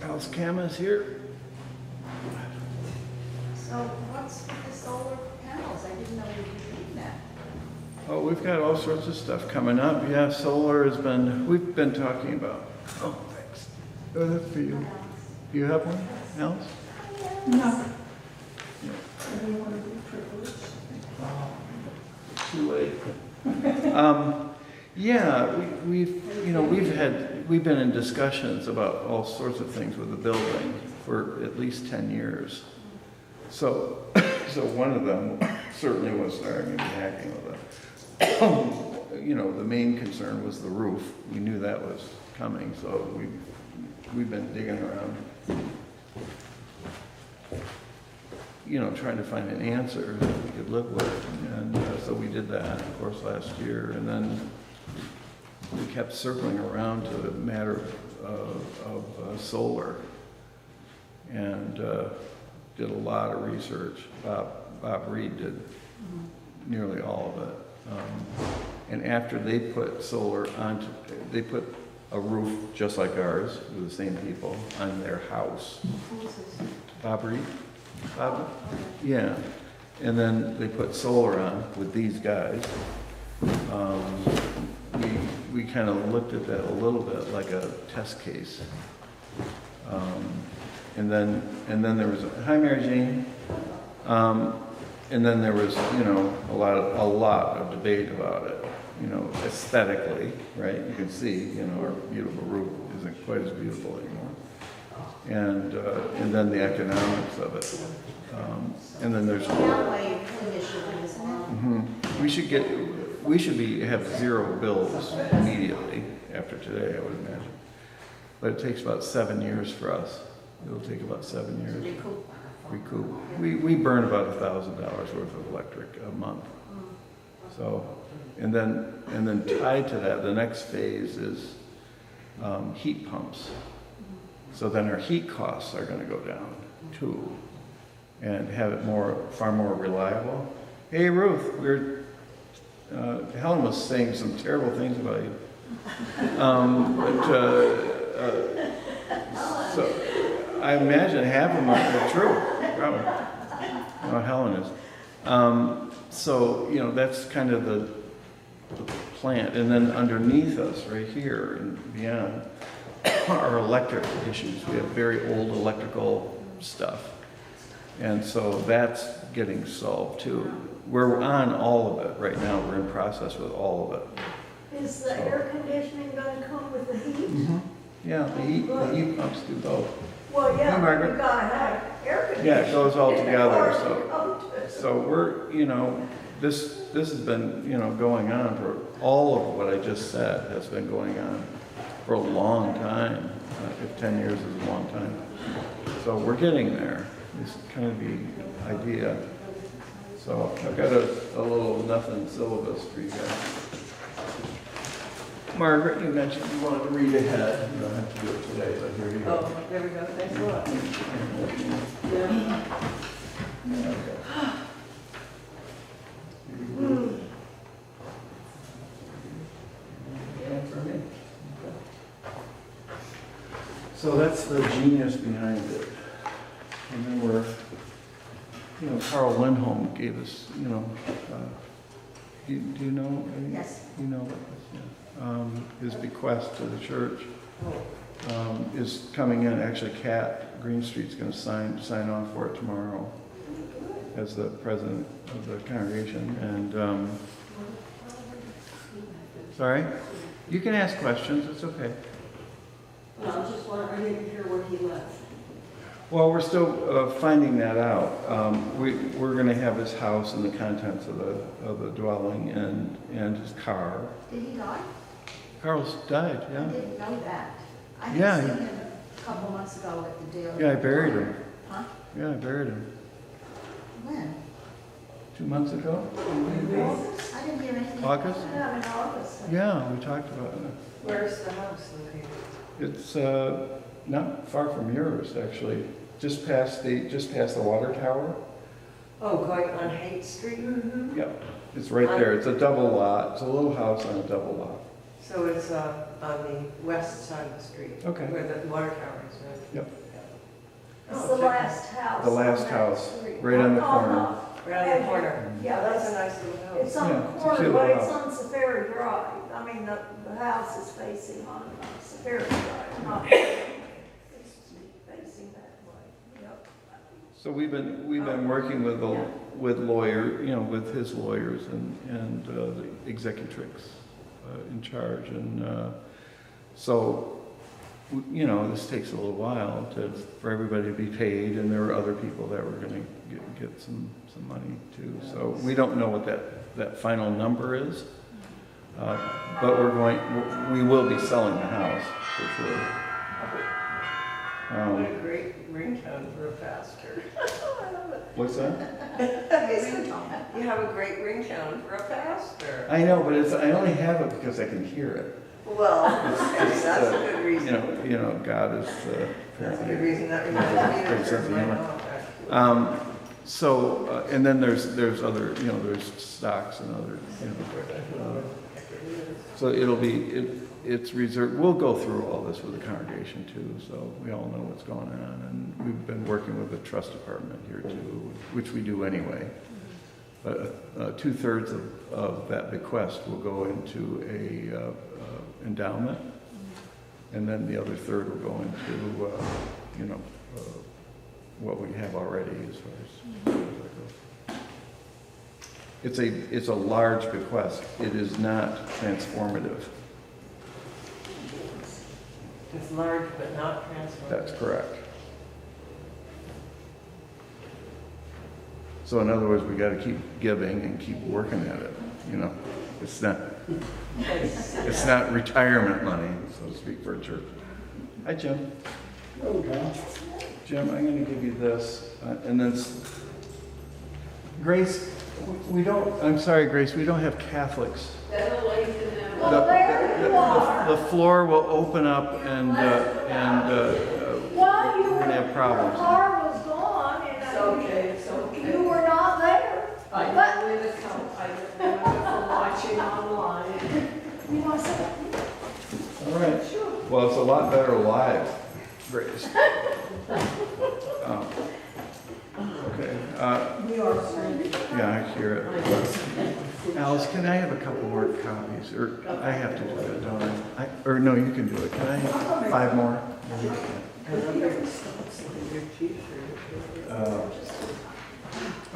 House Cam is here. So what's with the solar panels? I didn't know we were doing that. Oh, we've got all sorts of stuff coming up. Yeah, solar has been, we've been talking about. Oh, thanks. Oh, that's for you. Do you have one, Alice? No. Yeah. I don't want to be privileged. Oh, too late. Yeah, we've been in discussions about all sorts of things with the building for at least 10 years. So, so one of them certainly was starting to be hacking with it. The main concern was the roof. We knew that was coming, so we've been digging around, trying to find an answer that we could live with. And so we did that, of course, last year. And then we kept circling around to the matter of solar, and did a lot of research. Bob Reed did nearly all of it. And after they put solar onto, they put a roof just like ours, with the same people, on their house. Bob Reed? Bob? Yeah. And then they put solar on with these guys. We kind of looked at that a little bit like a test case. And then there was, hi Mary Jane. And then there was, a lot of debate about it, aesthetically, right? You can see, our beautiful roof isn't quite as beautiful anymore. And then the economics of it. And then there's. Railway initiative, isn't it? We should have zero bills immediately after today, I would imagine. But it takes about 7 years for us. It'll take about 7 years. Recoup. We burn about $1,000 worth of electric a month. So, and then tied to that, the next phase is heat pumps. So then our heat costs are going to go down too, and have it far more reliable. Hey Ruth, Helen was saying some terrible things about you. So I imagine half of them are true, probably. Well, Helen is. So, that's kind of the plant. And then underneath us, right here and beyond, are electric issues. We have very old electrical stuff. And so that's getting solved too. We're on all of it right now. We're in process with all of it. Is the air conditioning going to come with the heat? Mm-hmm. Yeah, the heat pumps do both. Well, yeah, Hey, Margaret. you got to have air conditioning. Yeah, it goes all together. So So we're, this has been, going on for all of what I just said has been going on for a long time. If 10 years is a long time. So we're getting there. It's kind of the idea. So I've got a little nothing syllabus for you guys. Margaret, you mentioned you wanted to read ahead. You don't have to do it today, but here you go. Oh, there we go. Thanks a lot. Yeah. Okay. Yeah, for me. Okay. So that's the genius behind it. And then Carl Lindholm gave us, do you know? Yes. You know, his bequest to the church is coming in. Actually, Kat Greenstreet's going to sign off for it tomorrow as the president of the congregation. And sorry, you can ask questions. It's okay. No, I was just wondering, I didn't hear where he left. Well, we're still finding that out. We're going to have his house and the contents of the dwelling and his car. Did he die? Carl's died, I yeah. didn't know that. I Yeah, had seen him a couple months ago at the Daily. Yeah, I buried him. Huh? Yeah, I buried him. When? 2 months ago? I didn't hear anything. about August? that. Yeah, in August. Yeah, we talked about it. Where's the house located? It's not far from yours, actually. Just past the water tower. Oh, going on Haight Street? Yep, it's right there. It's a double lot. It's a little house on a double lot. So it's on the west side of the street. Okay. Where the water tower is, right? Yep. It's Oh, the check. last house. The last on that house, street. right on the Oh, corner. no. Right on the corner. Yeah, That's that's, a nice little house. it's on Yeah, the it's a corner, cute but little it's house. on Safari Drive. I mean, the house is facing on Safari Drive, not, it's facing that way. Yep. So we've been working with with his lawyers and the executrix in charge, and so this takes a little while for everybody to be paid, and there are other people that were going to get some money too. So we don't know what that final number is, but we will be selling the house for sure. What a great ringtone for a pastor. What's that? You have a great ringtone for a pastor. I know, but I only have it because I can hear it. Well, that's a good reason. God is That's a good apparently reason. That reminds me Great of sense of my humor. dog. And then there's other, there's stocks and other, so it's reserved. We'll go through all this with the congregation too, so we all know what's going on. And we've been working with the trust department here too, which we do anyway. But 2/3 of that bequest will go into a endowment, and then the other third will go into, what we have already as far as that goes. It's a large bequest. It is not transformative. It's large but not transformative. That's correct. So in other words, we got to keep giving and keep working at it. It's not retirement money, so to speak, for a church. Hi, Jim. Oh, John. Jim, I'm going to give you this, and then Grace. I'm sorry, Grace. We don't have Catholics. Well, there you are. The floor will open up, and Well, you we're were, gonna have your problems. car was gone, and It's okay, it's okay. you were not there. I But know where to come. I know from watching online. you want to say, All right. Well, it's a lot better live, Grace. Okay. You are friendly. Yeah, I hear it. Alice, can I have a couple more copies? Or I have to do it, don't I? Or no, you can do it. Can I have 5 more?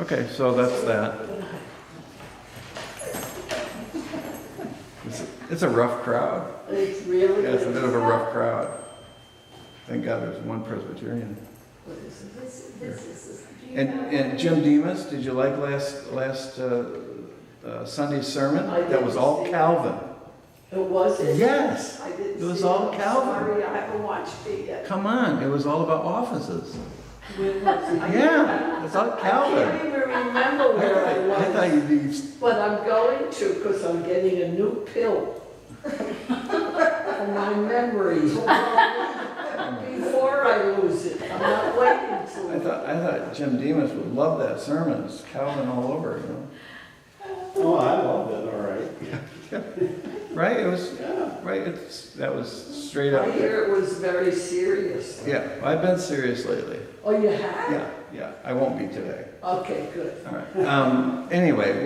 Okay, so that's that. It's a rough crowd. It's really. Yeah, it's a bit of a rough crowd. Thank God there's one Presbyterian. this is. do you And Jim Demas, did you like last Sunday's sermon? That was all Calvin. It wasn't? Yes. I didn't It was see all it. Calvin. Sorry, I haven't watched it yet. Come on, it was all about offices. When was it? Yeah, it's all I Calvin. can't even remember where I I thought was, you'd be, but I'm going to, because I'm getting a new pill for my memory. Before I lose it, I'm not waiting I to. thought Jim Demas would love that sermon. It's Calvin all over, Oh, I loved it, all right. Right? It was, Yeah. right, that was straight up. I hear it was very serious. Yeah, I've been serious lately. Oh, you have? Yeah, I won't be today. Okay, good. All right. Anyway,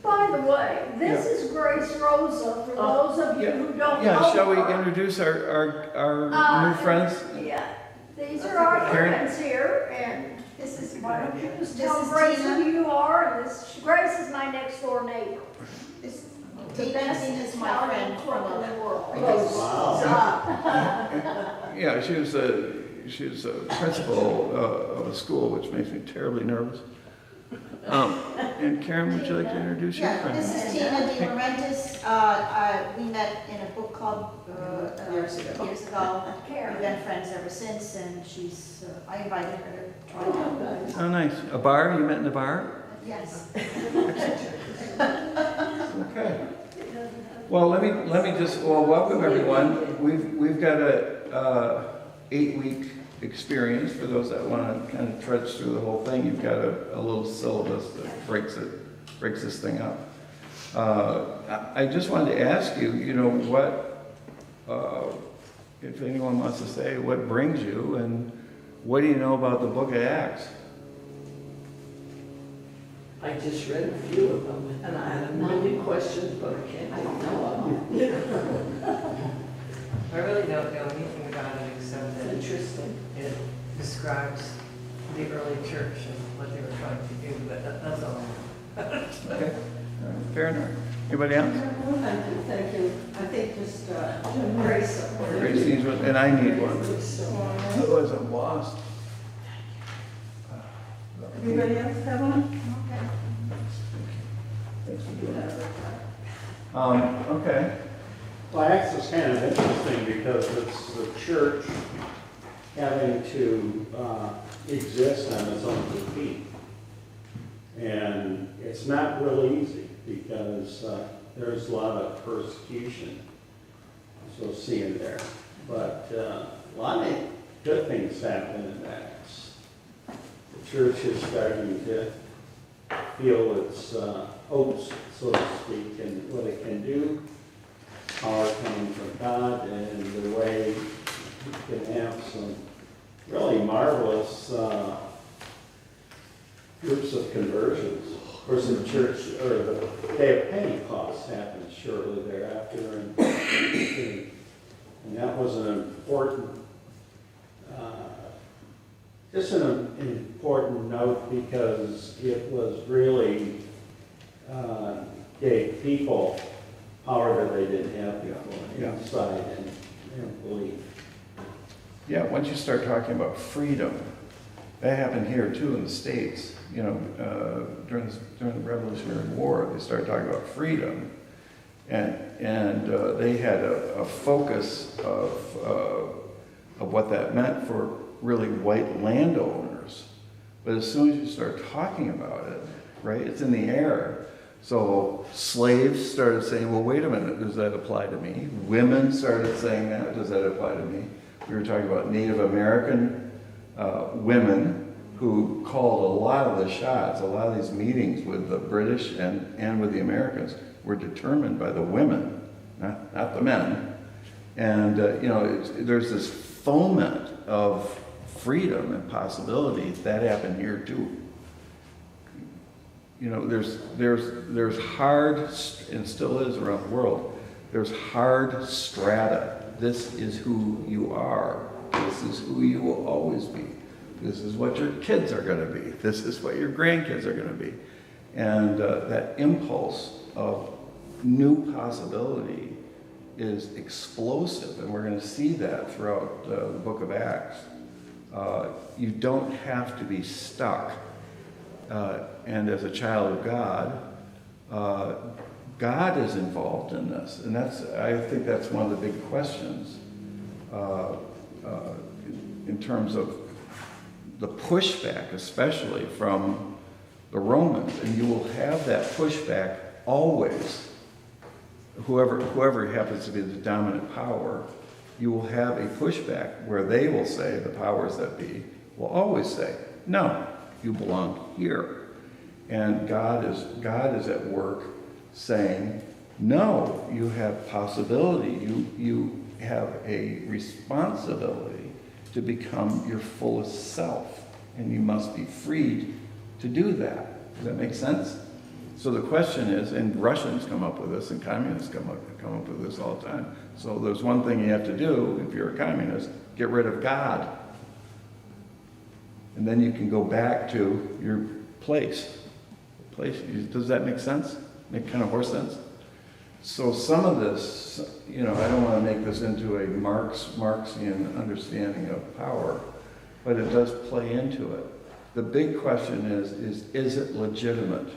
By the way, this is Grace Rosa, for those of you who don't know yeah, shall we her. introduce our new friends? Yeah, these are our Karen? friends here, and this is, why don't you just This tell is Grace Tina. who you are, and this, Grace is my next door neighbor. The best Tina's my Italian friend cook from in the world. Wow. Yeah, she was a principal of a school, which makes me terribly nervous. And Karen, would you like to introduce your Yeah, friend? this is Tina De Laurentiis. We met in a book club years ago. We've Karen. been friends ever since, and I invited her to try it out. Oh, nice. A bar? You met in a bar? Yes. Okay. Well, let me just, welcome everyone. We've got a 8-week experience for those that want to kind of trudge through the whole thing. You've got a little syllabus that breaks this thing up. I just wanted to ask you, you know, what, if anyone wants to say, what brings you and what do you know about the book of Acts? I just read a few of them, and I had a million questions, but I can't think of them. I really don't know anything about it except that Interesting. it describes the early church and what they were trying to do, but that's all I know. Okay, all right, fair enough. Anybody else? Thank you. I think just Grace. Grace needs one, and I need one. Otherwise I'm lost. Everybody else have one? Thanks for doing that. Okay. Well, Acts is kind of interesting because it's the church having to exist on its own two feet. And it's not really easy because there's a lot of persecution, so seeing there. But a lot of good things happen in Acts. The church is starting to feel its hopes, so to speak, and what it can do, power coming from God, and the way you can have some really marvelous groups of conversions. Of course, the church, or the day of Pentecost happened shortly thereafter, and that was an important, just an important note because it was really gave people power that they didn't have before, Yeah. inside and belief. Yeah, once you start talking about freedom, that happened here too in the States. You know, during the Revolutionary War, they started talking about freedom, and they had a focus of what that meant for really white landowners. But as soon as you start talking about it, right, it's in the air. So slaves started saying, well, wait a minute, does that apply to me? Women started saying that, does that apply to me? We were talking about Native American women who called a lot of the shots. A lot of these meetings with the British and with the Americans were determined by the women, not the men. And, you know, there's this foment of freedom and possibility. That happened here too. You know, there's hard, and still is around the world, there's hard strata. This is who you are. This is who you will always be. This is what your kids are going to be. This is what your grandkids are going to be. And that impulse of new possibility is explosive, and we're going to see that throughout the book of Acts. You don't have to be stuck. And as a child of God, God is involved in this, and I think that's one of the big questions in terms of the pushback, especially from the Romans. And you will have that pushback always. Whoever happens to be the dominant power, you will have a pushback where they will say, the powers that be will always say, no, you belong here. And God is at work saying, no, you have possibility, you have a responsibility to become your fullest self, and you must be freed to do that. Does that make sense? So the question is, and Russians come up with this, and communists come up with this all the time. So there's one thing you have to do if you're a communist: get rid of God. And then you can go back to your place. Does that make sense? Make kind of horse sense? So some of this, you know, I don't want to make this into a Marxian understanding of power, but it does play into it. The big question is it legitimate?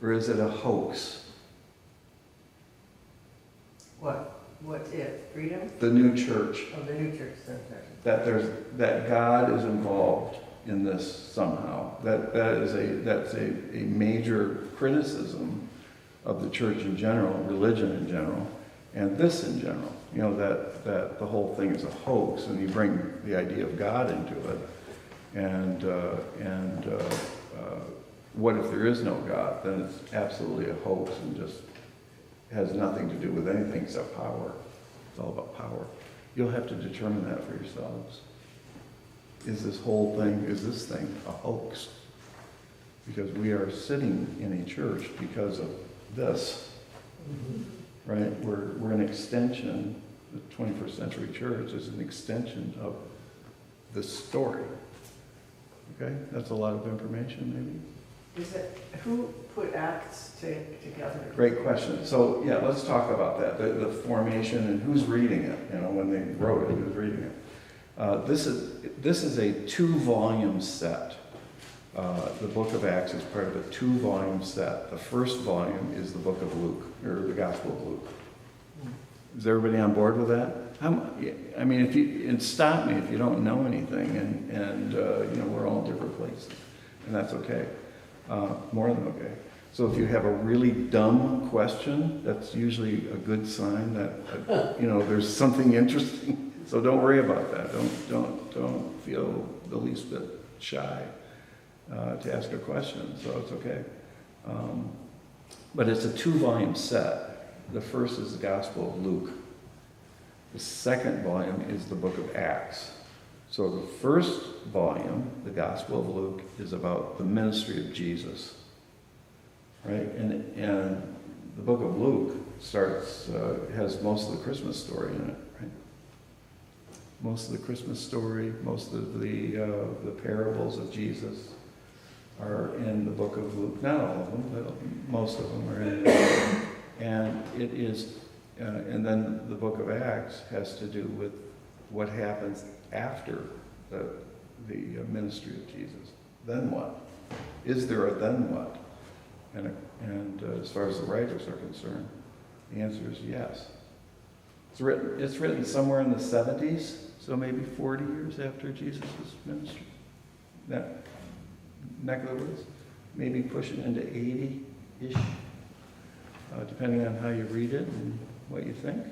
Or is it a hoax? What's it? Freedom? The new church. Oh, the new church center. That God is involved in this somehow. That's a major criticism of the church in general, religion in general, and this in general. You know, that the whole thing is a hoax, and you bring the idea of God into it, and what if there is no God? Then it's absolutely a hoax and just has nothing to do with anything except power. It's all about power. You'll have to determine that for yourselves. Is this thing a hoax? Because we are sitting in a church because of this, right? We're an extension, the 21st century church is an extension of this story. Okay, that's a lot of information, maybe. Who put Acts together? Great question. So yeah, let's talk about that. The formation and who's reading it. You know, when they wrote it, who's reading it. This is a 2-volume set. The book of Acts is part of a 2-volume set. The first volume is the book of Luke, or the Gospel of Luke. Is everybody on board with that? I mean, and stop me if you don't know anything, and you know, we're all in different places, and that's okay. More than okay. So if you have a really dumb question, that's usually a good sign that you know, there's something interesting. So don't worry about that. Don't feel the least bit shy to ask a question. So it's okay. But it's a 2-volume set. The first is the Gospel of Luke. The second volume is the book of Acts. So the first volume, the Gospel of Luke, is about the ministry of Jesus, right? And the book of Luke has most of the Christmas story in it, right? Most of the Christmas story, most of the parables of Jesus are in the book of Luke. Not all of them, but most of them are in there. And it is, and then the book of Acts has to do with what happens after the ministry of Jesus. Then what? Is there a then what? And as far as the writers are concerned, the answer is yes. It's written somewhere in the 70s, so maybe 40 years after Jesus' ministry. That neck of the woods, maybe pushing into 80-ish, depending on how you read it and what you think.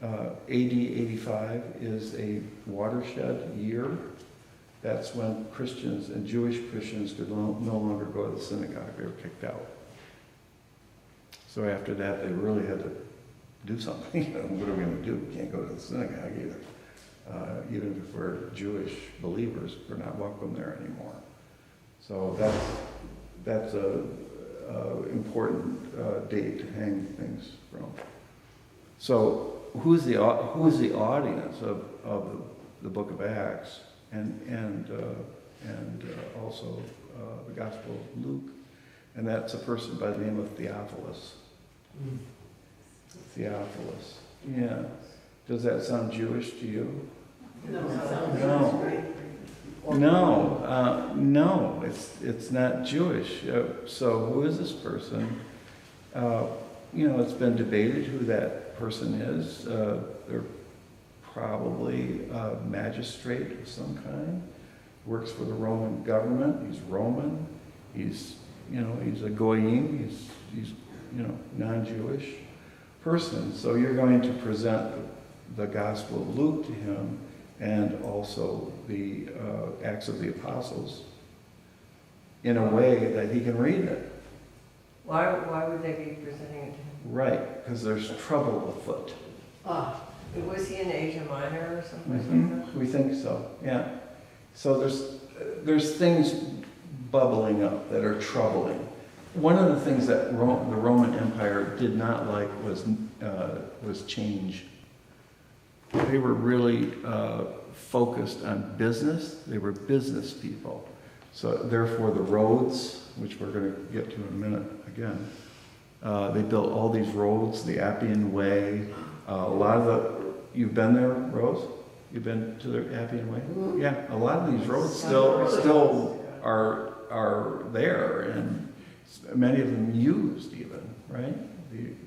AD 85 is a watershed year. That's when Christians and Jewish Christians could no longer go to the synagogue. They were kicked out. So after that, they really had to do something. You know, what are we going to do? We can't go to the synagogue either. Even if we're Jewish believers, we're not welcome there anymore. So that's a important date to hang things from. So who's the audience of the book of Acts and also the Gospel of Luke? And that's a person by the name of Theophilus. Theophilus. Yeah. Does that sound Jewish to you? No, it's not Jewish. So who is this person? You know, it's been debated who that person is. They're probably a magistrate of some kind. Works for the Roman government. He's Roman. He's a goyim. He's non-Jewish person. So you're going to present the Gospel of Luke to him, and also the Acts of the Apostles, in a way that he can read it. Why would they be presenting it to him? Right, because there's trouble afoot. Was he in Asia Minor or something like that? We think so, yeah. So there's things bubbling up that are troubling. One of the things that the Roman Empire did not like was change. They were really focused on business. They were business people. So therefore the roads, which we're going to get to in a minute again, they built all these roads, the Appian Way. You've been there, Rose? You've been to the Appian Way? Mm-hmm. Yeah, a lot of these roads still are there, and many of them used even, right?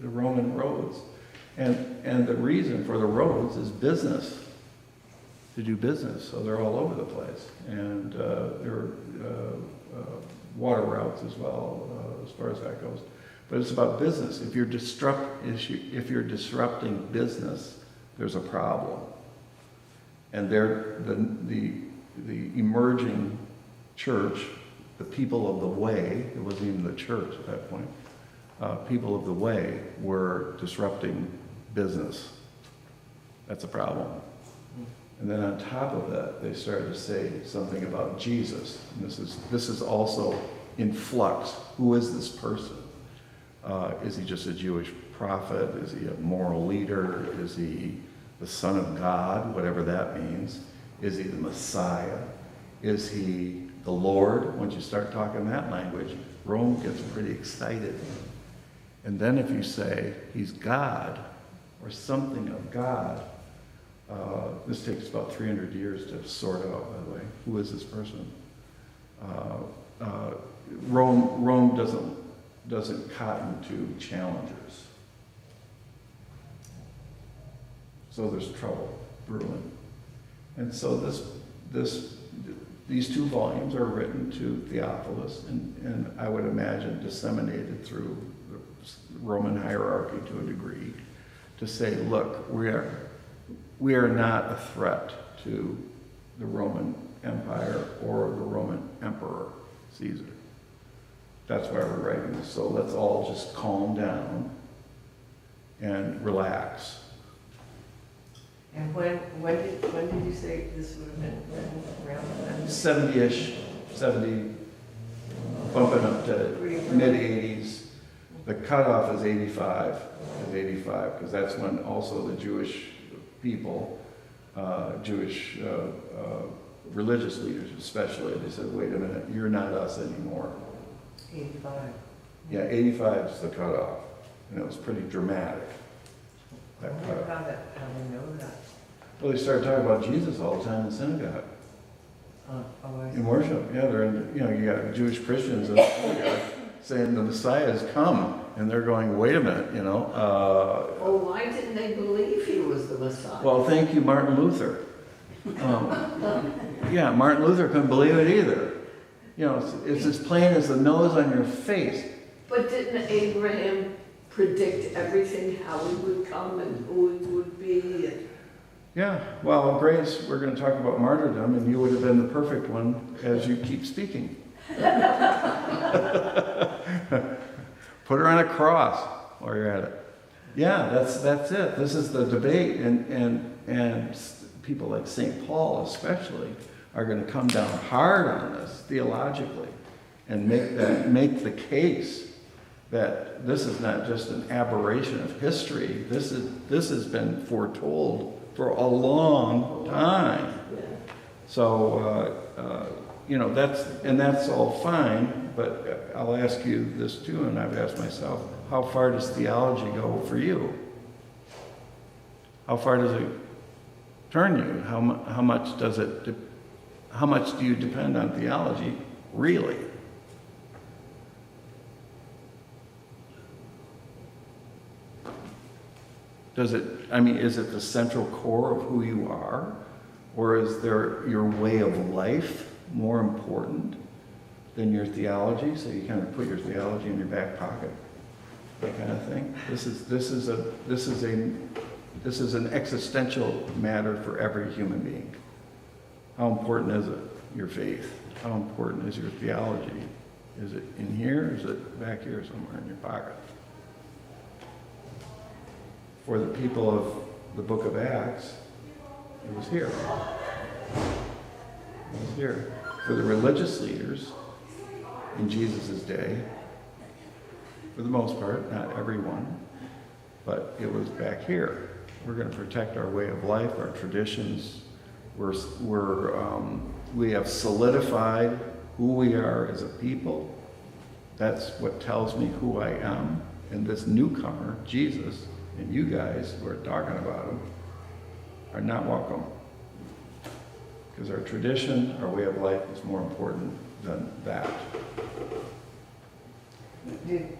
The Roman roads. And the reason for the roads is business, to do business. So they're all over the place. And there are water routes as well, as far as that goes. But it's about business. If you're disrupting business, there's a problem. And the emerging church the people of the way, it wasn't even the church at that point, people of the way were disrupting business. That's a problem. And then on top of that, they started to say something about Jesus. And this is also in flux. Who is this person? Is he just a Jewish prophet? Is he a moral leader? Is he the Son of God, whatever that means? Is he the Messiah? Is he the Lord? Once you start talking that language, Rome gets pretty excited. And then if you say he's God or something of God, this takes about 300 years to sort out, by the way. Who is this person? Rome doesn't cotton to challengers. So there's trouble brewing. And so these two volumes are written to Theophilus and I would imagine disseminated through the Roman hierarchy to a degree to say, look, we are not a threat to the Roman Empire or the Roman Emperor, Caesar. That's why we're writing this. So let's all just calm down and relax. And when did you say this would have been around then? 70-ish, 70, bumping up to mid-80s. The cutoff is 85, because that's when also the Jewish people, Jewish religious leaders especially, they said, wait a minute, you're not us anymore. 85. Yeah, 85 is the cutoff, and it was pretty dramatic, that cutoff. How do they know that? Well, they started talking about Jesus all the time in the synagogue, I see. in worship. Yeah, they're in, you got Jewish Christians in the synagogue saying the Messiah has come, and they're going, wait a minute, Well, why didn't they believe he was the Messiah? Well, thank you, Martin Luther. Yeah, Martin Luther couldn't believe it either. It's as plain as the nose on your face. But didn't Abraham predict everything, how he would come and who he would be? Yeah, well, Grace, we're going to talk about martyrdom, and you would have been the perfect one as you keep speaking. Put her on a cross while you're at it. Yeah, that's it. This is the debate, and people like St. Paul especially are going to come down hard on this theologically and make the case that this is not just an aberration of history. This has been foretold for a long time. So that's all fine. But I'll ask you this too, and I've asked myself: how far does theology go for you? How far does it turn you? How much does it? How much do you depend on theology, really? Is it the central core of who you are? Or is there your way of life more important than your theology? So you kind of put your theology in your back pocket, that kind of thing. This is an existential matter for every human being. How important is it, your faith? How important is your theology? Is it in here, or is it back here somewhere in your pocket? For the people of the book of Acts, it was here. It was here. For the religious leaders in Jesus' day, for the most part, not everyone, but it was back here. We're going to protect our way of life, our traditions. We have solidified who we are as a people. That's what tells me who I am. And this newcomer, Jesus, and you guys who are talking about him, are not welcome. Because our tradition, our way of life is more important than that.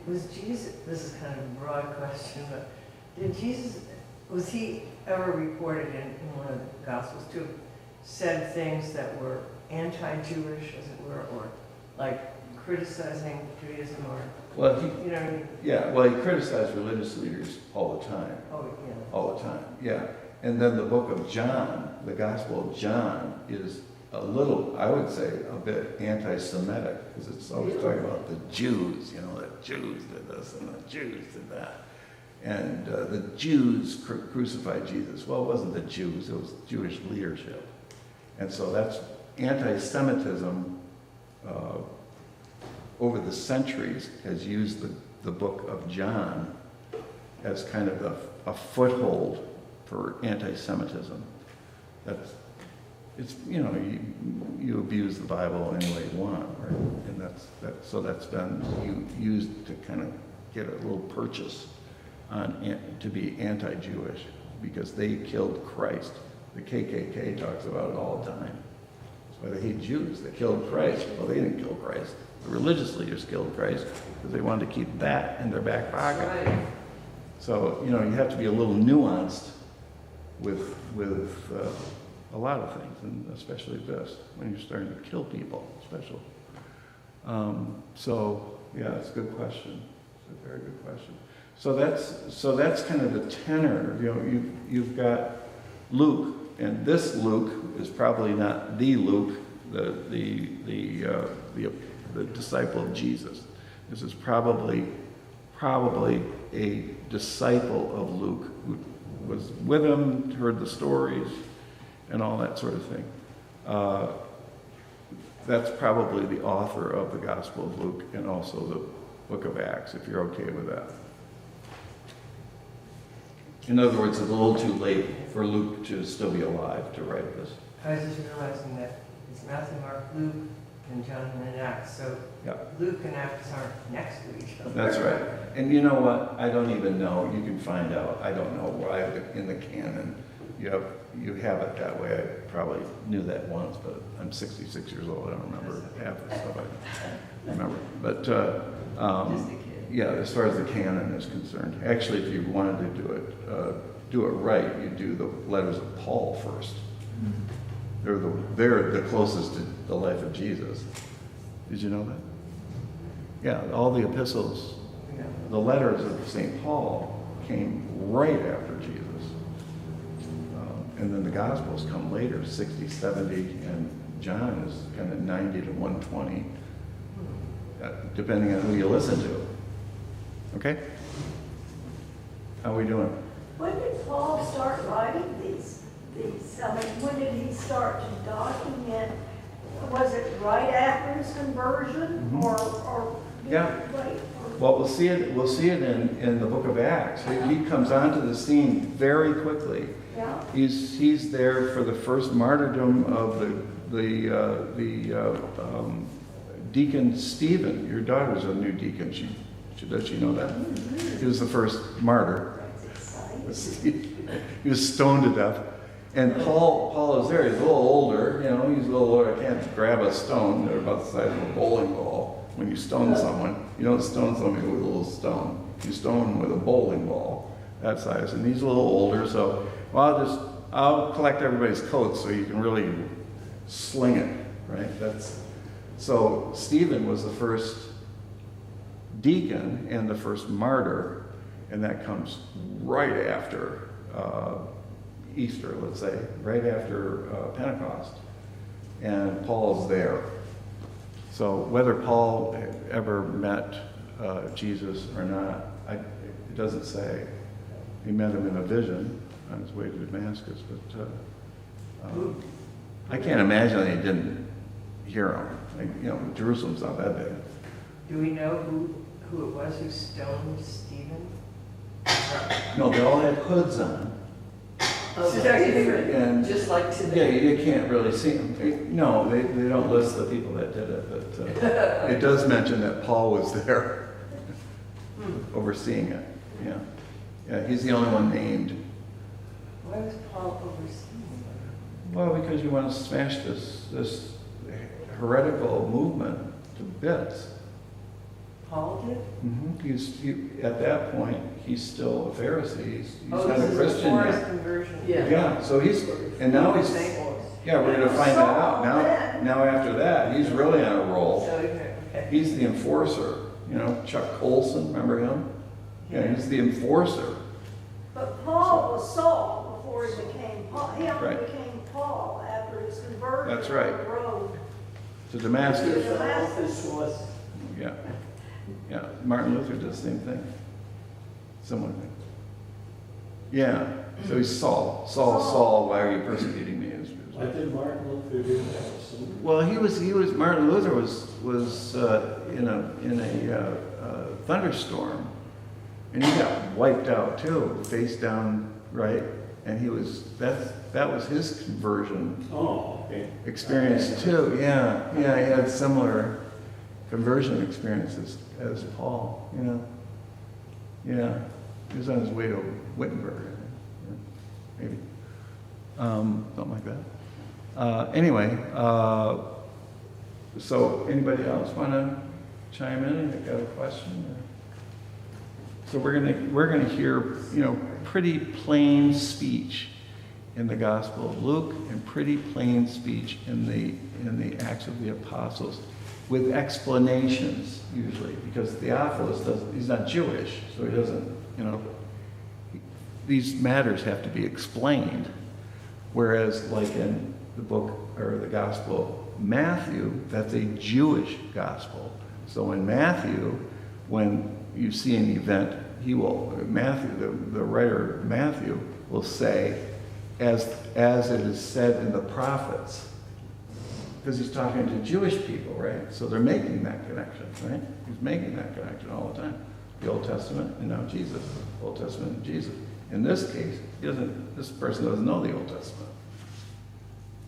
Was Jesus, this is kind of a broad question, but was he ever reported in one of the Gospels to have said things that were anti-Jewish, as it were, or like criticizing Judaism, or, Well, you know what I mean? he criticized religious leaders all the time. Oh, yeah. All the time, yeah. And then the book of John, the Gospel of John, is a little, I would say, a bit anti-Semitic, because it's always talking about the Jews, you know, the Jews did this and the Jews did that. And the Jews crucified Jesus. Well, it wasn't the Jews, it was Jewish leadership. And so that's anti-Semitism over the centuries has used the book of John as kind of a foothold for anti-Semitism. It's, you know, you abuse the Bible any way you want, right? And so that's been used to kind of get a little purchase on to be anti-Jewish because they killed Christ. The KKK talks about it all the time. That's why they hate Jews. They killed Christ. Well, they didn't kill Christ. The religious leaders killed Christ because they wanted to keep that in their back pocket. Right. So, you know, you have to be a little nuanced with a lot of things, and especially this, when you're starting to kill people, especially. So, yeah, it's a good question. It's a very good question. So that's kind of the tenor. You know, you've got Luke, and this Luke is probably not the Luke, the disciple of Jesus. This is probably a disciple of Luke who was with him, heard the stories, and all that sort of thing. That's probably the author of the Gospel of Luke and also the book of Acts, if you're okay with that. In other words, it's a little too late for Luke to still be alive to write this. I was just realizing that it's Matthew, Mark, Luke, and John, and Acts. So Yeah. Luke and Acts aren't next to each other. That's right. And you know what? I don't even know. You can find out. I don't know why in the canon you have it that way. I probably knew that once, but I'm 66 years old. I don't remember half the stuff I remember. But Just a kid. yeah, as far as the canon is concerned, actually, if you wanted to do it right, you do the letters of Paul first. They're the closest to the life of Jesus. Did you know that? Yeah, all the epistles, Yeah. the letters of St. Paul came right after Jesus. And then the Gospels come later, 60, 70, and John is kind of 90 to 120, depending on who you listen to. Okay? How are we doing? When did Paul start writing these? I mean, when did he start to document? Was it right after his conversion, Mhm. or Yeah. wait? Well, we'll see it in the book of Acts. He comes onto the scene very quickly. Yeah. He's there for the first martyrdom of the deacon Stephen. Your daughter's a new deacon. Does she know that? He was the first martyr. That's exciting. He was stoned to death. And Paul is there. He's a little older. You know, he's a little older. I can't grab a stone. They're about the size of a bowling ball. When you stone someone, you don't stone somebody with a little stone. You stone them with a bowling ball that size. And he's a little older, so I'll collect everybody's coats so you can really sling it, right? So Stephen was the first deacon and the first martyr, and that comes right after Easter, let's say, right after Pentecost. And Paul's there. So whether Paul ever met Jesus or not, it doesn't say. He met him in a vision on his way to Damascus, but I can't imagine that he didn't hear him. You know, Jerusalem's not that big. Do we know who it was who stoned Stephen? No, they all had hoods on. And Just like yeah, today. you can't really see them. No, they don't list the people that did it, but it does mention that Paul was there overseeing it. Yeah. Yeah, he's the only one named. Why was Paul overseeing it? Well, because you want to smash this heretical movement to bits. Paul did? At that point, he's still a Pharisee. He's Oh, not this a is Christian before his yet. conversion. Yeah. Yeah, so now he's, yeah, we're going to find that out. Now after that, he's really on a roll. So, okay. He's the enforcer. You know, Chuck Colson, remember him? Yeah, he's the enforcer. But Paul was Saul before before he became Paul. He only Right. became Paul after his conversion. That's right. On the road. To Damascus. His office was, Yeah. Yeah. Martin Luther did the same thing. Similar thing. Yeah. So he's Saul. Saul, why are you persecuting me? Why did Martin Luther do that? Well, Martin Luther was in a thunderstorm, and he got wiped out too, face down, right? And that was his conversion Oh, okay. experience too. Yeah, he had similar conversion experiences as Paul. Yeah, he was on his way to Wittenberg, I think, maybe something like that. Anyway, so anybody else want to chime in? You got a question? So we're gonna hear pretty plain speech in the Gospel of Luke and pretty plain speech in the Acts of the Apostles, with explanations usually, because Theophilus he's not Jewish, so he doesn't these matters have to be explained, whereas like in the book or the Gospel of Matthew, that's a Jewish gospel. So in Matthew, when you see an event, the writer of Matthew will say, as it is said in the prophets, because he's talking to Jewish people, right? So they're making that connection, right? He's making that connection all the time. The Old Testament and now Jesus. Old Testament and Jesus. In this case, this person doesn't know the Old Testament.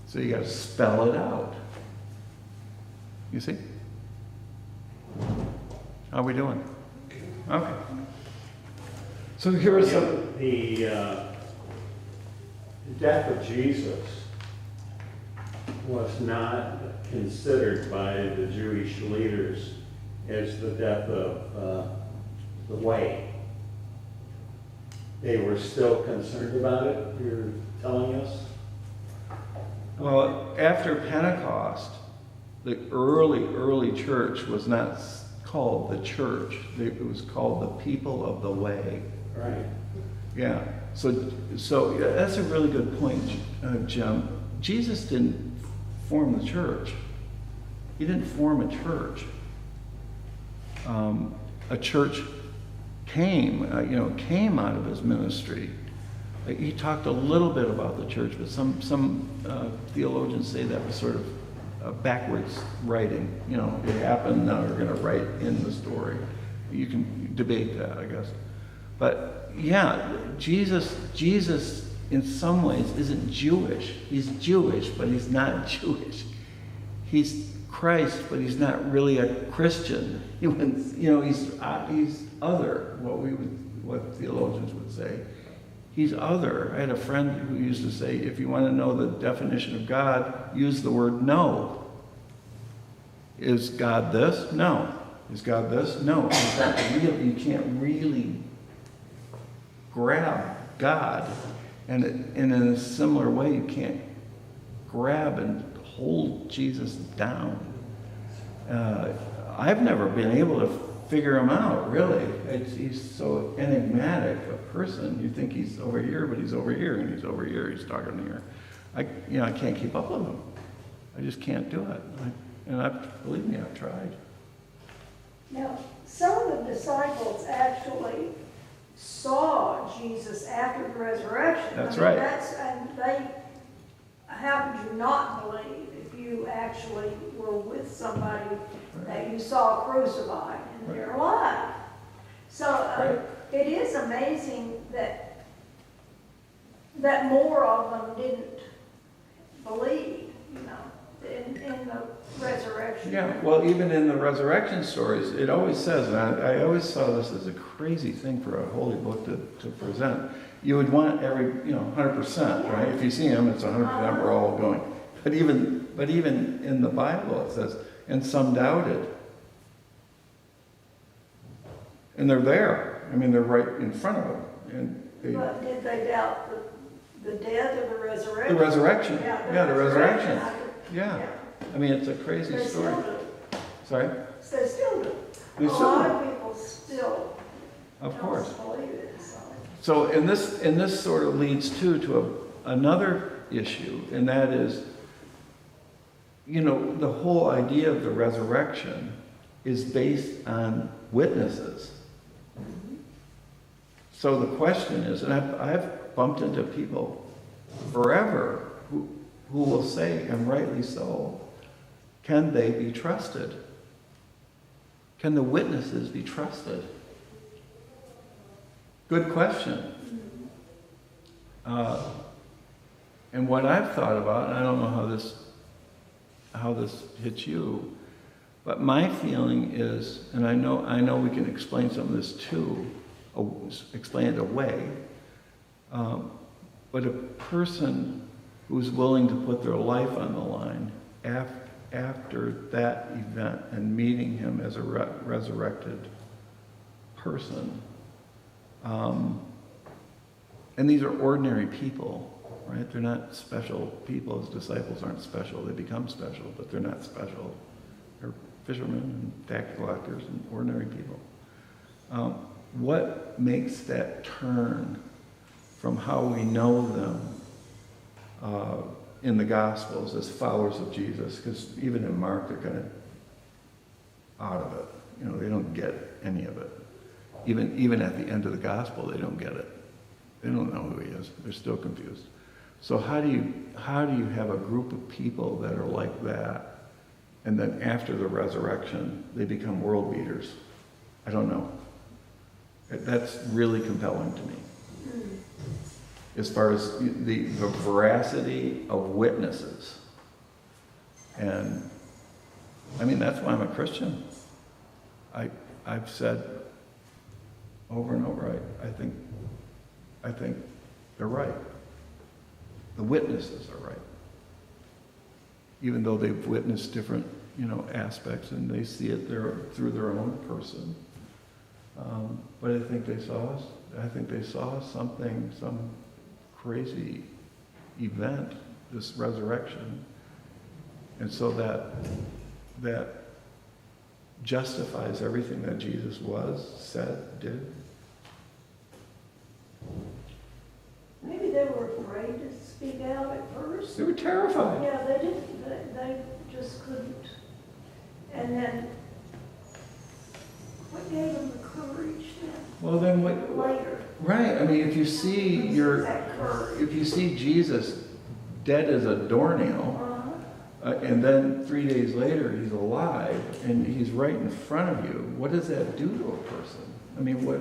So you got to spell it out. You see? How are we doing? Okay. So here are some. The death of Jesus was not considered by the Jewish leaders as the death of the way. They were still concerned about it, you're telling us? Well, after Pentecost, the early church was not called the church. It was called the people of the way. Right. Yeah. So yeah, that's a really good point, Jim. Jesus didn't form the church. He didn't form a church. A church came out of his ministry. He talked a little bit about the church, but some theologians say that was sort of backwards writing. It happened, now we're going to write in the story. You can debate that, I guess. But yeah, Jesus in some ways isn't Jewish. He's Jewish, but he's not Jewish. He's Christ, but he's not really a Christian. He's other, what theologians would say. He's other. I had a friend who used to say, if you want to know the definition of God, use the word no. Is God this? No. Is God this? No. You can't really grab God. And in a similar way, you can't grab and hold Jesus down. I've never been able to figure him out, really. He's so enigmatic a person. You think he's over here, but he's over here, and he's over here, he's talking here. I can't keep up with him. I just can't do it. Believe me, I've tried. Now, some of the disciples actually saw Jesus after the resurrection. That's right. How could you not believe if you actually were with somebody that you saw crucified and they're alive? So it is amazing that more of them didn't believe, in the resurrection. Yeah, well, even in the resurrection stories, it always says, and I always saw this as a crazy thing for a holy book to present. You would want every, 100%, right? If you see him, it's 100%, we're all going. But even in the Bible, it says, and some doubted. And they're there. They're right in front of them. But did they doubt the death or the resurrection? The resurrection. Yeah, the resurrection. Yeah. It's a crazy They story. still do. Sorry? They still do. They A still lot do. of people still Of course. don't believe it. So. So, and this sort of leads to another issue, and that is, you know, the whole idea of the resurrection is based on witnesses. So the question is, and I've bumped into people forever who will say, and rightly so, can they be trusted? Can the witnesses be trusted? Good question. And what I've thought about, and I don't know how this hits you, but my feeling is, and I know we can explain some of this too, explain it away, but a person who's willing to put their life on the line after that event and meeting him as a resurrected person, and these are ordinary people, right? They're not special people. His disciples aren't special. They become special, but they're not special. They're fishermen and tax collectors and ordinary people. What makes that turn from how we know them in the Gospels as followers of Jesus? Because even in Mark, they're kind of out of it. You know, they don't get any of it. Even at the end of the Gospel, they don't get it. They don't know who he is. They're still confused. So how do you have a group of people that are like that, and then after the resurrection, they become world beaters? I don't know. That's really compelling to me. As far as the veracity of witnesses. And, I mean, that's why I'm a Christian. I've said over and over, I think they're right. The witnesses are right. Even though they've witnessed different, aspects, and they see it through their own person. But I think they saw something, some crazy event, this resurrection. And so that justifies everything that Jesus was, said, did. Maybe they were afraid to speak out at first. They were terrified. Yeah, they didn't, they just couldn't. And then, what gave them the courage then? Well, then what? Later. Right. I mean, if you see That courage. if you see Jesus dead as a doornail, and then 3 days later he's alive and he's right in front of you, what does that do to a person? I mean, what?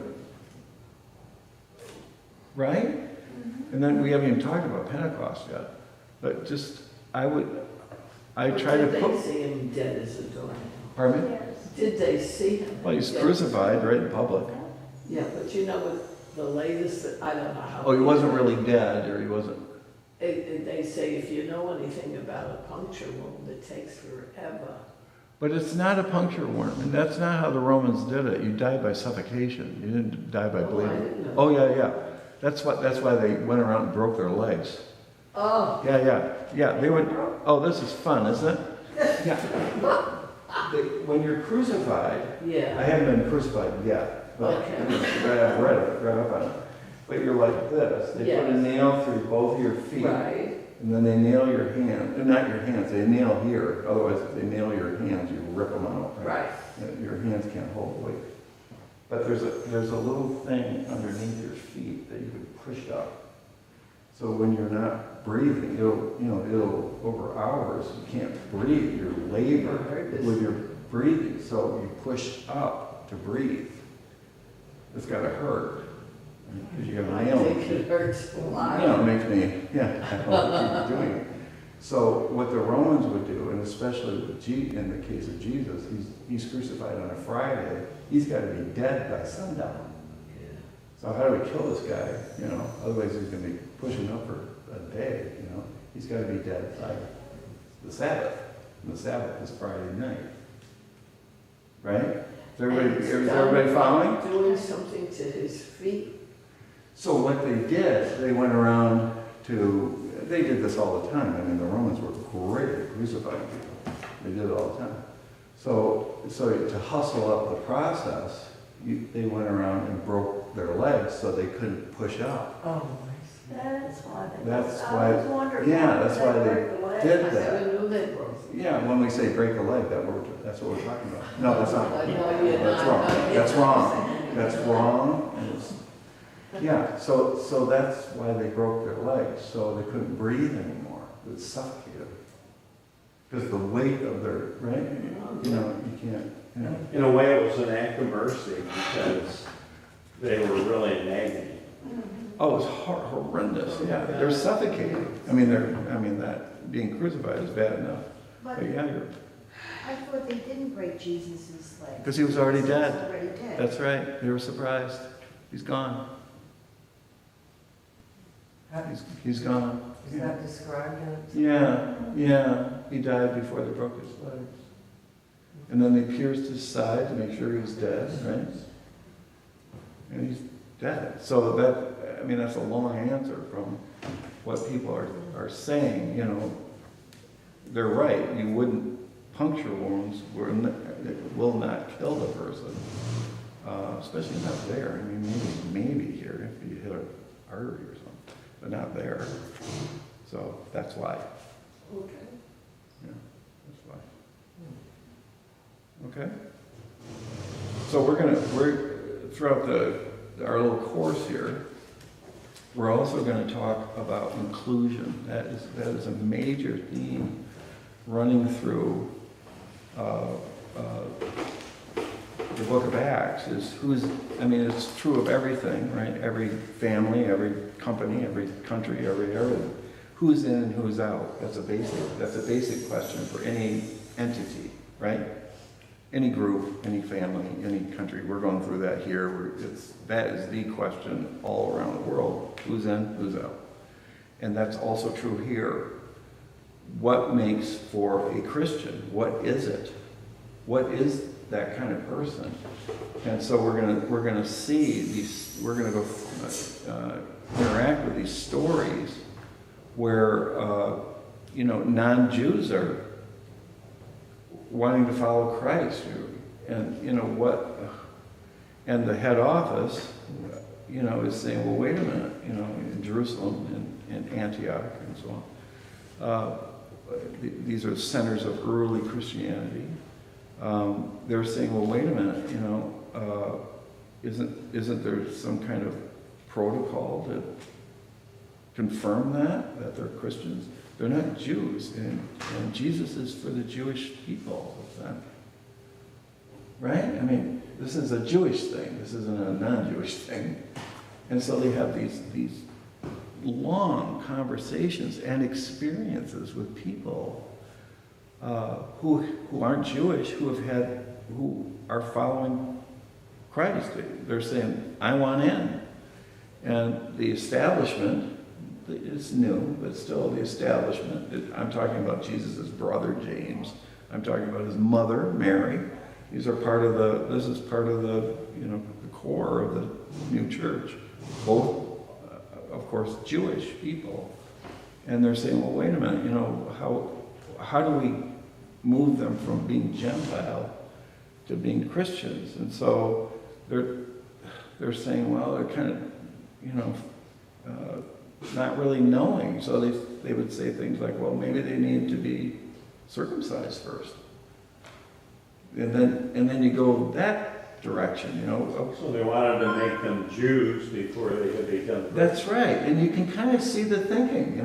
Right? Mm-hmm. And then we haven't even talked about Pentecost yet. But I try to Did they put. see him dead as a doornail? Pardon me? Yes. Did they see him? Well, he's dead? crucified right in public. Yeah, but with the latest, I don't know how. Oh, he wasn't really dead, or he wasn't. They say if you know anything about a puncture wound, it takes forever. But it's not a puncture wound, and that's not how the Romans did it. You died by suffocation. You didn't die by Oh, I bleeding. didn't know. Oh, yeah. That's why they went around and broke their legs. Oh, Yeah. They would. Oh, this is fun, isn't it? Yeah. When you're crucified, I yeah. haven't been crucified yet, but Okay. I've read up on it. But you're like this. They put a Yes. nail through both of your feet. Right. And then they nail your hand, not your hands, they nail here. Otherwise, if they nail your hands, you rip them out. Right. Your hands can't hold the weight. But there's a little thing underneath your feet that you can push up. So when you're not breathing, it'll over hours, you can't breathe. You're laboring with your breathing. So you push up to breathe. It's gotta hurt. Because you have a I nail. think it hurts a lot. It makes me, I want to keep doing it. So what the Romans would do, and especially in the case of Jesus, he's crucified on a Friday. He's got to be dead by sundown. So how do we kill this guy? Otherwise he's going to be pushing up for a day. He's got to be dead by the Sabbath, and the Sabbath is Friday night, right? Is everybody following? Doing something to his feet. So what they did, they went around they did this all the time. I mean, the Romans were great at crucifying people. They did it all the time. So to hustle up the process, they went around and broke their legs so they couldn't push up. Oh, I That's why they. That's I was why- wondering. yeah, that's why they break the leg. did I that. never knew they broke. Yeah, when we say break a leg, that's what we're talking about. No, that's not. No, you're That's not. wrong. No, That's you're wrong. not. That's wrong. And it's, yeah, so that's why they broke their legs, so they couldn't breathe anymore. It was suffocated. Because the weight of their, right? You know, you can't, you know. In a way, it was an act of mercy because they were really in agony. Oh, it's horrendous. Yeah, they're suffocating. I mean, that being crucified is bad enough. But But yeah, I thought they didn't break Jesus's leg. because he was already He was dead. already dead. That's right. They were surprised. He's gone. He's gone. Is that described in it? Yeah. He died before they broke his legs. And then they pierced his side to make sure he was dead, right? And he's dead. So that's a long answer from what people are saying, you know. They're right. You wouldn't puncture wounds it will not kill the person, especially not there. I mean, maybe here if you hit an artery or something, but not there. So that's why. Okay. Yeah, that's why. Okay. So we're throughout our little course here, we're also going to talk about inclusion. That is a major theme running through the book of Acts. It's true of everything, right? Every family, every company, every country, every area. Who's in and who's out? That's a basic question for any entity, right? Any group, any family, any country. We're going through that here. That is the question all around the world. Who's in, who's out? And that's also true here. What makes for a Christian? What is it? What is that kind of person? And so we're gonna see these. We're gonna go interact with these stories where non-Jews are wanting to follow Christ, and and the head office, is saying, well, wait a minute, in Jerusalem and Antioch and so on. These are centers of early Christianity. They're saying, well, wait a minute, isn't there some kind of protocol to confirm that they're Christians? They're not Jews, and Jesus is for the Jewish people. Right? I mean, this is a Jewish thing. This isn't a non-Jewish thing. And so they have these long conversations and experiences with people who aren't Jewish, who are following Christ. They're saying, I want in. And the establishment, it's new, but still the establishment. I'm talking about Jesus' brother, James. I'm talking about his mother, Mary. This is part of the core of the new church. Both, of course, Jewish people. And they're saying, well, wait a minute, how do we move them from being Gentile to being Christians? And so they're saying, well, they're kind of, not really knowing. So they would say things like, well, maybe they need to be circumcised first. And then you go that direction, So they wanted to make them Jews before they could become. That's right. And you can kind of see the thinking,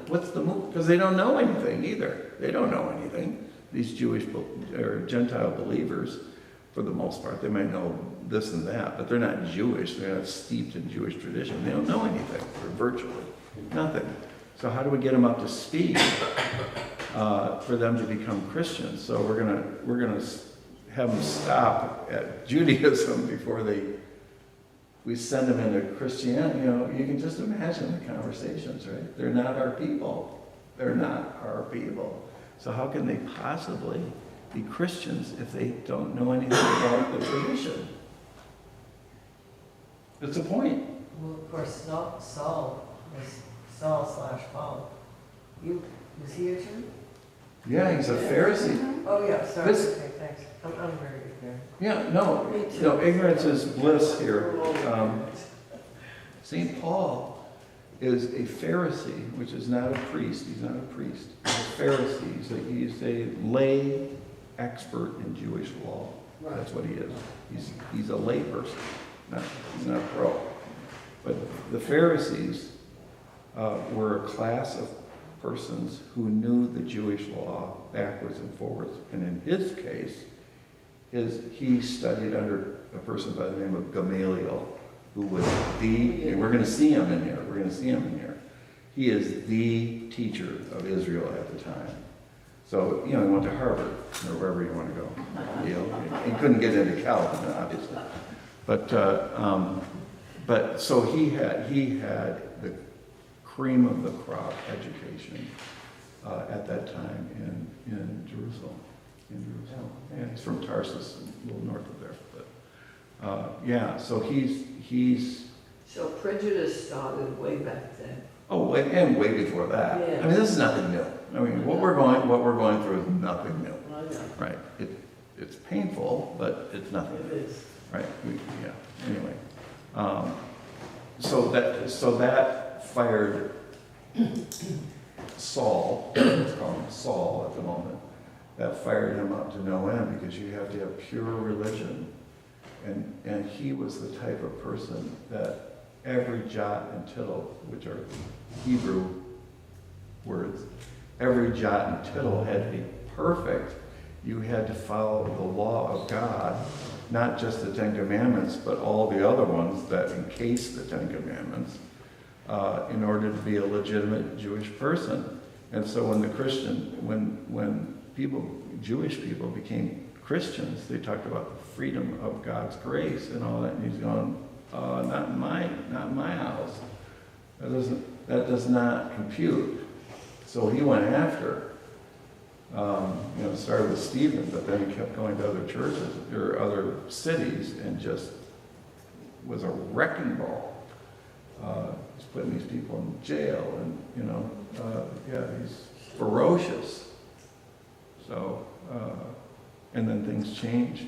what's the move? Because they don't know anything either. They don't know anything. These Jewish or Gentile believers, for the most part, they might know this and that, but they're not Jewish. They're not steeped in Jewish tradition. They don't know anything, or virtually nothing. So how do we get them up to speed for them to become Christians? So we're gonna have them stop at Judaism before we send them into Christianity. You can just imagine the conversations, right? They're not our people. They're not our people. So how can they possibly be Christians if they don't know anything about the tradition? It's a point. Well, of course, Saul / Paul. Was he a Jew? Yeah, he's a Pharisee. Oh, yeah, sorry. This- Okay, thanks. I'm very ignorant. ignorant. Yeah, no, Me too. no, ignorance is bliss here. St. Paul is a Pharisee, which is not a priest. He's not a priest. He's a Pharisee. He's a lay expert in Jewish law. That's what he is. He's a lay person. He's not a pro. But the Pharisees were a class of persons who knew the Jewish law backwards and forwards. And in his case, he studied under a person by the name of Gamaliel, who was and we're going to see him in here. We're going to see him in here. He is the teacher of Israel at the time. So, he went to Harvard, or wherever you want to go. He couldn't get into Calvin, obviously. But so he had the cream of the crop education at that time in Jerusalem. And he's from Tarsus, a little north of there. But so he's. So prejudice started way back then. Oh, and way before that. Yeah. I mean, this is nothing new. I mean, what we're going through is nothing new, I know. right? It's painful, but it's nothing It new, is. right? Anyway, so that fired Saul. Let's call him Saul at the moment. That fired him up to no end, because you have to have pure religion, and he was the type of person that every jot and tittle, which are Hebrew words, every jot and tittle had to be perfect. You had to follow the law of God, not just the Ten Commandments, but all the other ones that encase the Ten Commandments, in order to be a legitimate Jewish person. And so when Jewish people became Christians, they talked about the freedom of God's grace and all that, and he's going, not in my house. That does not compute. So he went after, started with Stephen, but then he kept going to other churches or other cities and just was a wrecking ball. He's putting these people in jail, and he's ferocious. So, and then things changed.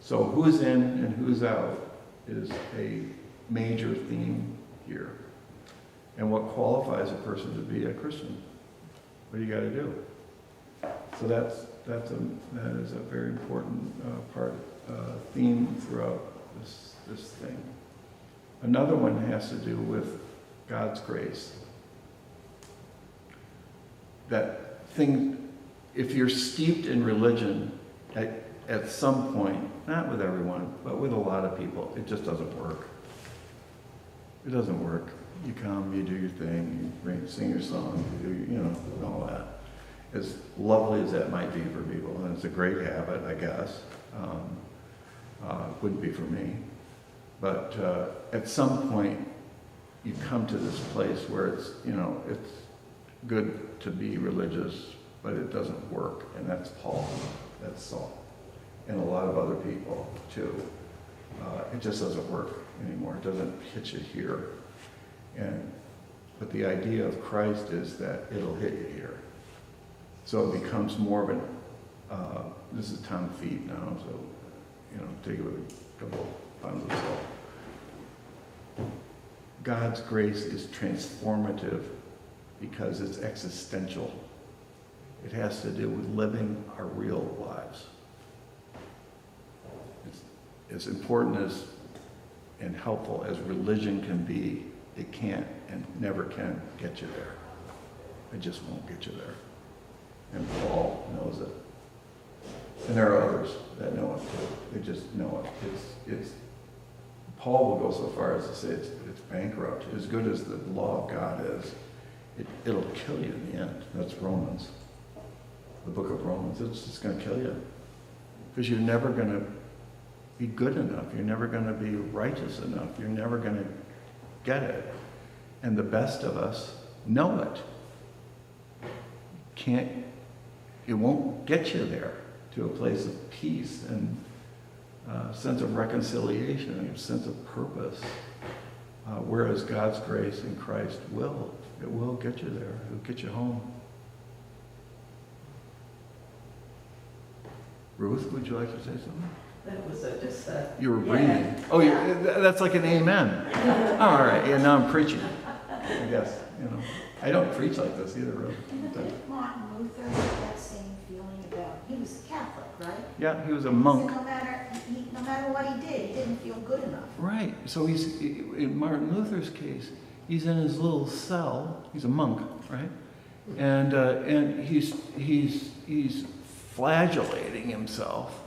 So who's in and who's out is a major theme here. And what qualifies a person to be a Christian? What do you got to do? So that is a very important theme throughout this thing. Another one has to do with God's grace. That thing, if you're steeped in religion, at some point, not with everyone, but with a lot of people, it just doesn't work. It doesn't work. You come, you do your thing, you sing your song, you do, and all that. As lovely as that might be for people, and it's a great habit, I guess. Wouldn't be for me. But at some point, you come to this place where it's good to be religious, but it doesn't work. And that's Paul, that's Saul, and a lot of other people too. It just doesn't work anymore. It doesn't hit you here. But the idea of Christ is that it'll hit you here. So it becomes more of this is 10 feet now, so, take it with a couple pounds of salt. God's grace is transformative because it's existential. It has to do with living our real lives. It's as important as and helpful as religion can be, it can't and never can get you there. It just won't get you there. And Paul knows it. And there are others that know it too. They just know it. Paul will go so far as to say it's bankrupt. As good as the law of God is, it'll kill you in the end. That's Romans. The book of Romans. It's just going to kill you. Because you're never going to be good enough. You're never going to be righteous enough. You're never going to get it. And the best of us know it. It won't get you there to a place of peace and sense of reconciliation and a sense of purpose. Whereas God's grace in Christ it will get you there. It'll get you home. Ruth, would you like to say something? That was just a. You were Yeah. breathing. Oh, that's like an amen. All right, yeah, now I'm preaching, I guess, you know. I don't preach like this either, really. Didn't Martin Luther have that same feeling about, he was a Catholic, right? Yeah, he was a He monk. said no matter what he did, he didn't feel good enough. Right, so he's, in Martin Luther's case, he's in his little cell, he's a monk, right? And he's flagellating himself.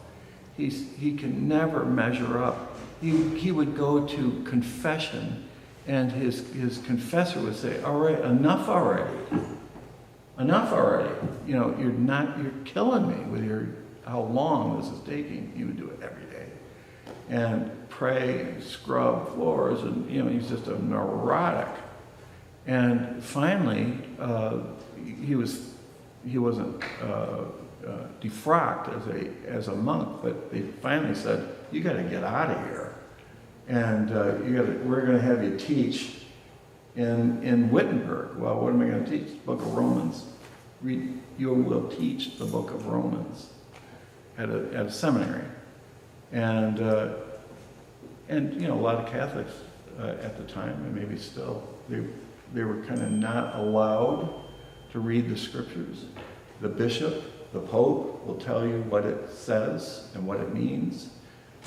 He can never measure up. He would go to confession, and his confessor would say, all right, enough already. Enough already. You know, you're killing me with how long this is taking. He would do it every day. And pray and scrub floors, and, you know, he's just a neurotic. And finally, he wasn't defrocked as a monk, but they finally said, you got to get out of here, and we're going to have you teach in Wittenberg. Well, what am I going to teach? The Book of Romans. You will teach the Book of Romans at a seminary, and you know, a lot of Catholics at the time, and maybe still, they were kind of not allowed to read the scriptures. The bishop, the pope, will tell you what it says and what it means.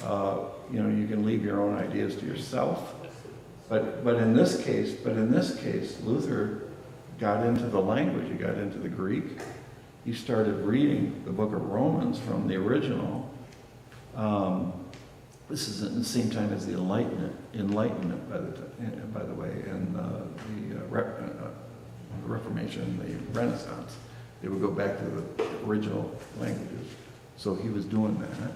You know, you can leave your own ideas to yourself. But in this case, Luther got into the language. He got into the Greek. He started reading the Book of Romans from the original. This is at the same time as the Enlightenment, by the way, and the Reformation, the Renaissance. They would go back to the original languages. So he was doing that.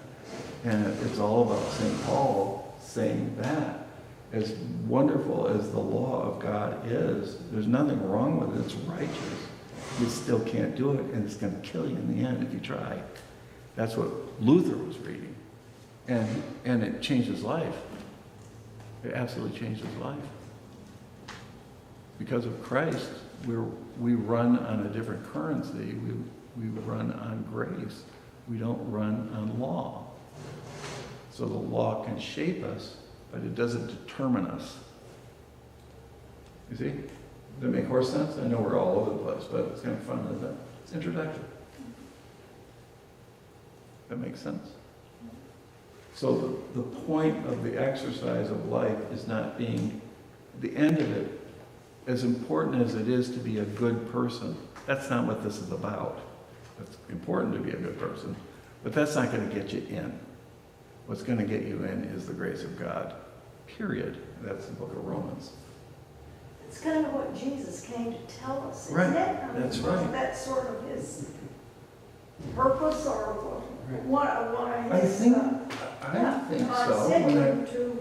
And it's all about St. Paul saying that. As wonderful as the law of God is, there's nothing wrong with it. It's righteous. You still can't do it, and it's going to kill you in the end if you try. That's what Luther was reading. And it changed his life. It absolutely changed his life. Because of Christ, we run on a different currency. We run on grace. We don't run on law. So the law can shape us, but it doesn't determine us. You see? Does that make more sense? I know we're all over the place, but it's kind of fun, isn't it? It's introduction. That makes sense? So the point of the exercise of life is not being, the end of it, as important as it is to be a good person, that's not what this is about. It's important to be a good person, but that's not going to get you in. What's going to get you in is the grace of God, period. That's the Book of Romans. It's kind of what Jesus came to tell us, isn't Right. it? I mean, That's wasn't right. that sort of his purpose, or what of I his... think God so. sent When him to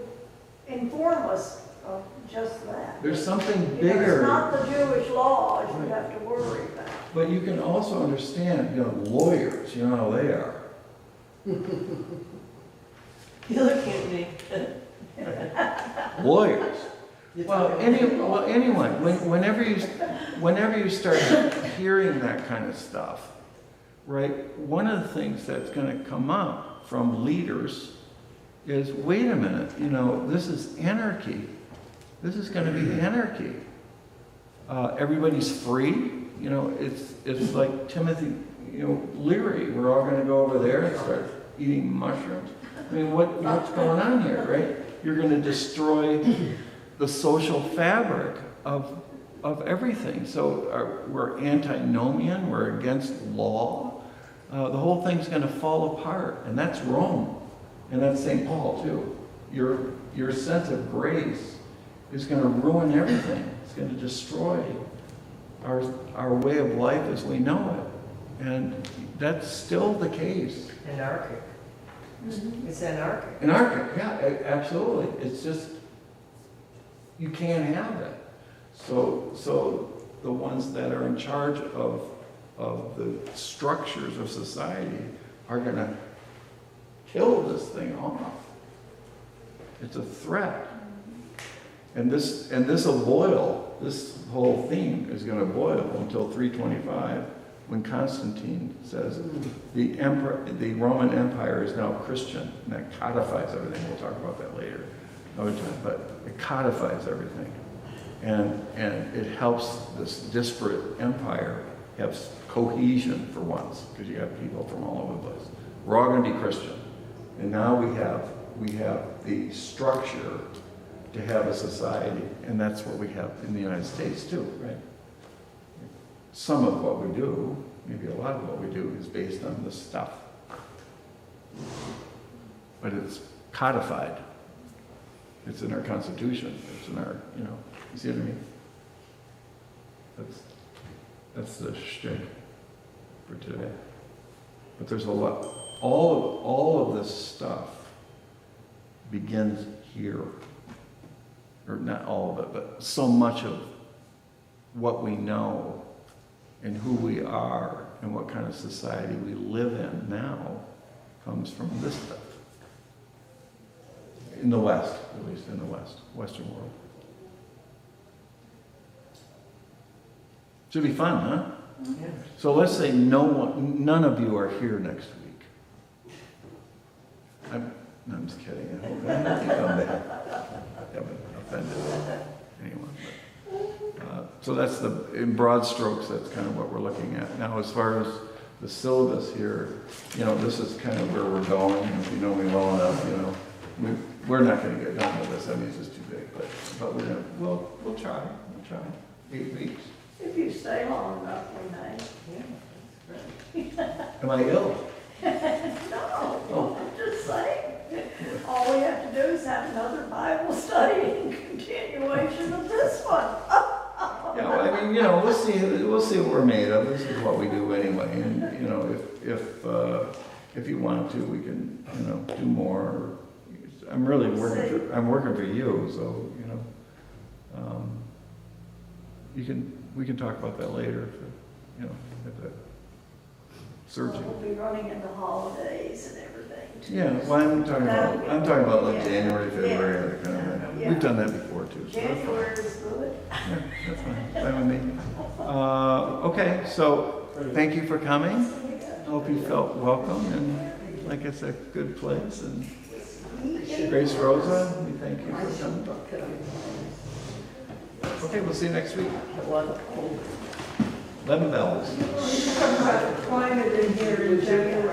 inform us of just that. there's something You know, bigger. it's not the Jewish laws you Right. have to worry about. But you can also understand, you know, lawyers, you know how they are. You look at me. Lawyers. You Well, talk- anyway, whenever you start hearing that kind of stuff, right, one of the things that's going to come up from leaders is, wait a minute, you know, this is anarchy. This is going to be anarchy. Everybody's free. You know, it's like Timothy, you know, Leary. We're all going to go over there and start eating mushrooms. I mean, what's going on here, right? You're going to destroy the social fabric of everything. So we're antinomian. We're against law. The whole thing's going to fall apart, and that's Rome, and that's St. Paul too. Your sense of grace is going to ruin everything. It's going to destroy our way of life as we know it, and that's still the case. Anarchic. It's anarchic. Anarchic, yeah, absolutely. It's just, you can't have it. So the ones that are in charge of the structures of society are going to kill this thing off. It's a threat. And this will boil. This whole theme is going to boil until 325, when Constantine says the emperor, the Roman Empire is now Christian, and that codifies everything. We'll talk about that later, another time, but it codifies everything. And it helps this disparate empire have cohesion for once, because you have people from all over the place. We're all going to be Christian. And now we have the structure to have a society, and that's what we have in the United States too, right? Some of what we do, maybe a lot of what we do, is based on this stuff. But it's codified. It's in our Constitution. It's in our, you see what I mean? That's the shtick for today. But there's a lot. All of this stuff begins here. Or not all of it, but so much of what we know and who we are and what kind of society we live in now comes from this stuff. In the West, at least in the Western world. Should be fun, huh? Yeah. So let's say none of you are here next week. I'm just kidding. I hope I haven't offended anyone. But, so that's in broad strokes, that's kind of what we're looking at. Now, as far as the syllabus here, this is kind of where we're going. If you know me well enough, we're not going to get done with this. I mean, it's just too big. But we'll try. We'll try. 8 weeks. If you stay long enough, we may. Yeah, that's great. Am I ill? No, I'm just saying. All we have to do is have another Bible study in continuation of this one. Yeah, well, I mean, we'll see what we're made of. This is what we do anyway. And, if you want to, we can, do more. I'm really working for you, so, we can talk about that later, at the surgery. We'll be running into holidays and everything too. Yeah, well, I'm talking about like Yeah. January, February, that kind of thing. Yeah. We've done that before too. So that's fine. January is good. Yeah, that's fine. Fine with me. Okay, so thank you for coming. I hope you felt welcome and like it's a good place. And Grace Rosa, we thank you for coming. Okay, we'll see you next week. 11 bells. Climate in here in January.